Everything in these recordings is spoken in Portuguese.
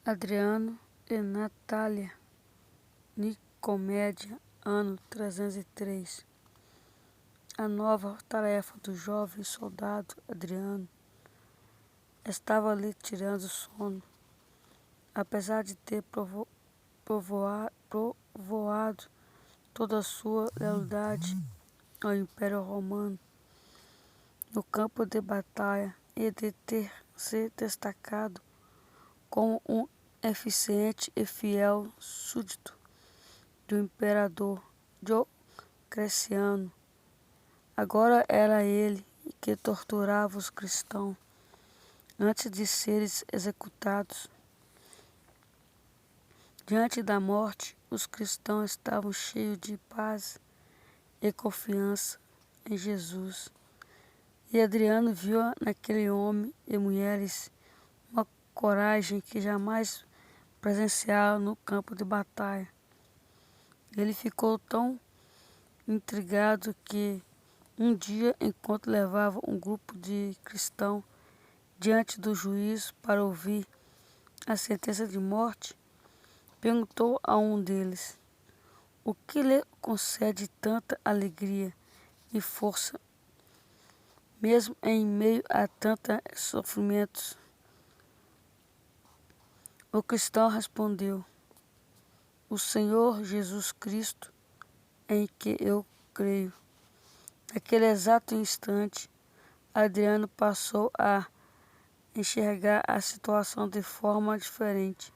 Adriano e Natália, Nicomédia, ano 303. A nova tarefa do jovem soldado Adriano estava lhe tirando sono, apesar de ter provoado toda a sua lealdade ao Império Romano no campo de batalha e de ter se destacado como um eficiente e fiel súdito do imperador Diocleciano. Agora era ele que torturava os cristãos antes de serem executados. Diante da morte, os cristãos estavam cheios de paz e confiança em Jesus. E Adriano viu naquele homem e mulheres uma coragem que jamais presenciara no campo de batalha. Ele ficou tão intrigado que um dia, enquanto levava um grupo de cristãos diante do juiz para ouvir a sentença de morte, perguntou a um deles: o que lhe concede tanta alegria e força, mesmo em meio a tantos sofrimentos? O cristão respondeu: o Senhor Jesus Cristo, em que eu creio. Naquele exato instante, Adriano passou a enxergar a situação de forma diferente.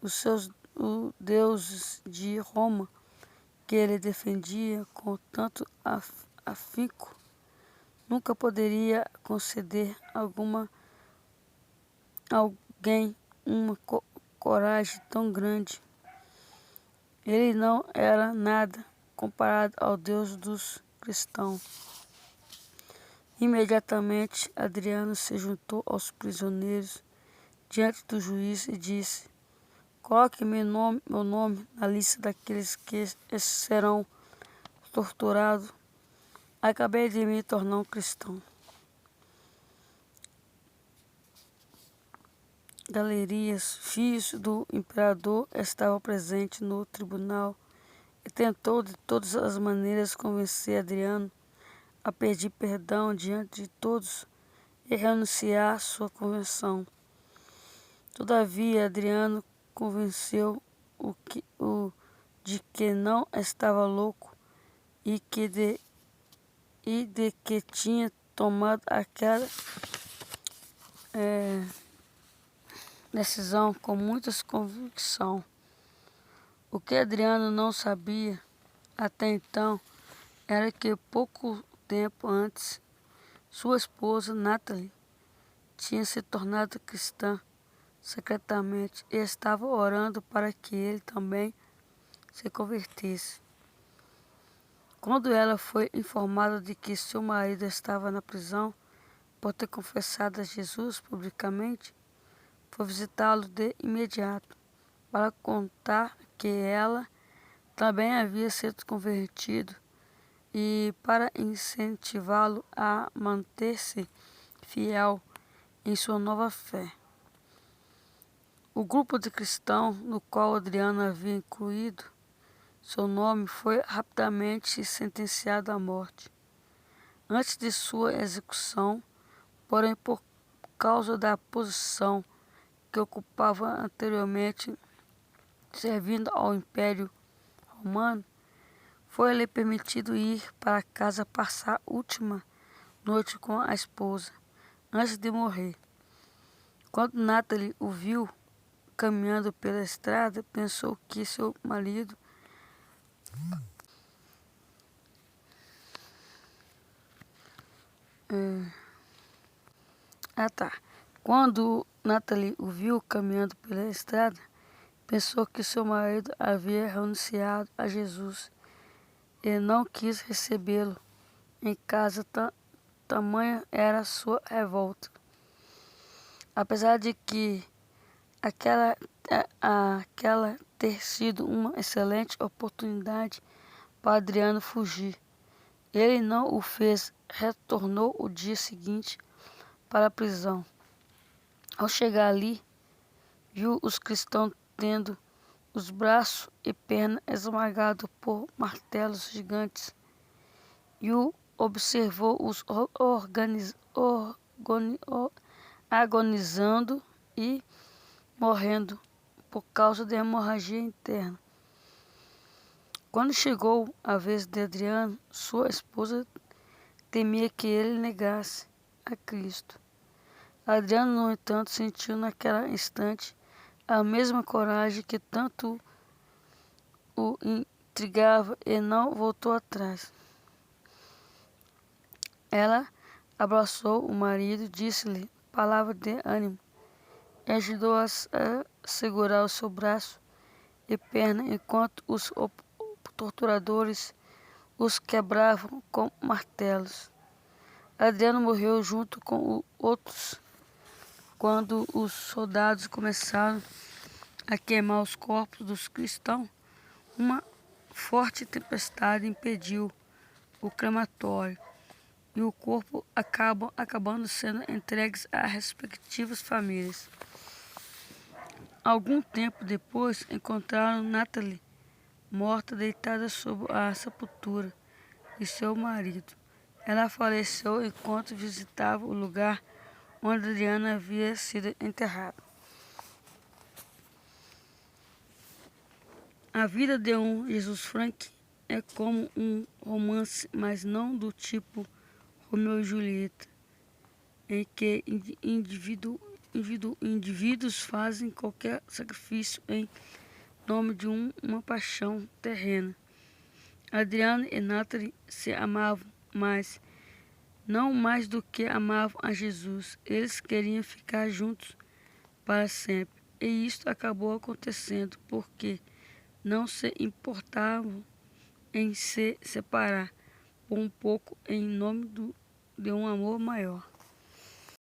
Os deuses de Roma, que ele defendia com tanto afinco, nunca poderia conceder alguém uma coragem tão grande. Ele não era nada comparado ao Deus dos cristãos. Imediatamente, Adriano se juntou aos prisioneiros diante do juiz e disse: coloque meu nome na lista daqueles que serão torturados. Acabei de me tornar um cristão. Galerias, filhos do imperador, estava presente no tribunal e tentou de todas as maneiras convencer Adriano a pedir perdão diante de todos e renunciar sua conversão. Todavia, Adriano convenceu de que não estava louco e de que tinha tomado aquela decisão com muita convicção. O que Adriano não sabia até então era que pouco tempo antes, sua esposa Natalie tinha se tornado cristã secretamente e estava orando para que ele também se convertesse. Quando ela foi informada de que seu marido estava na prisão por ter confessado a Jesus publicamente, foi visitá-lo de imediato para contar que ela também havia sido convertido e para incentivá-lo a manter-se fiel em sua nova fé. O grupo de cristãos no qual Adriano havia incluído seu nome foi rapidamente sentenciado à morte. Antes de sua execução, porém, por causa da posição que ocupava anteriormente, servindo ao Império Romano, foi-lhe permitido ir para casa passar a última noite com a esposa, antes de morrer. Quando Natalie o viu caminhando pela estrada, pensou que seu marido Quando Natalie o viu caminhando pela estrada, pensou que seu marido havia renunciado a Jesus e não quis recebê-lo em casa, tamanha era sua revolta. Apesar de que aquela ter sido uma excelente oportunidade para Adriano fugir, ele não o fez. Retornou o dia seguinte para a prisão. Ao chegar ali, viu os cristãos tendo os braços e pernas esmagados por martelos gigantes e o observou os agonizando e morrendo por causa da hemorragia interna. Quando chegou a vez de Adriano, sua esposa temia que ele negasse a Cristo. Adriano, no entanto, sentiu naquele instante a mesma coragem que tanto o intrigava e não voltou atrás. Ela abraçou o marido, disse-lhe palavras de ânimo e ajudou-a a segurar o seu braço e perna enquanto os torturadores os quebravam com martelos. Adriano morreu junto com outros quando os soldados começaram a queimar os corpos dos cristãos. Uma forte tempestade impediu o crematório e o corpo acabando sendo entregues às respectivas famílias. Algum tempo depois, encontraram Natalie morta deitada sobre a sepultura de seu marido. Ela faleceu enquanto visitava o lugar onde Adriano havia sido enterrado. A vida de um Jesus Frank é como um romance, mas não do tipo Romeu e Julieta, em que indivíduos fazem qualquer sacrifício em nome de uma paixão terrena. Adriano e Natalie se amavam, mas não mais do que amavam a Jesus. Eles queriam ficar juntos para sempre. E isto acabou acontecendo porque não se importavam em se separar por um pouco em nome de um amor maior.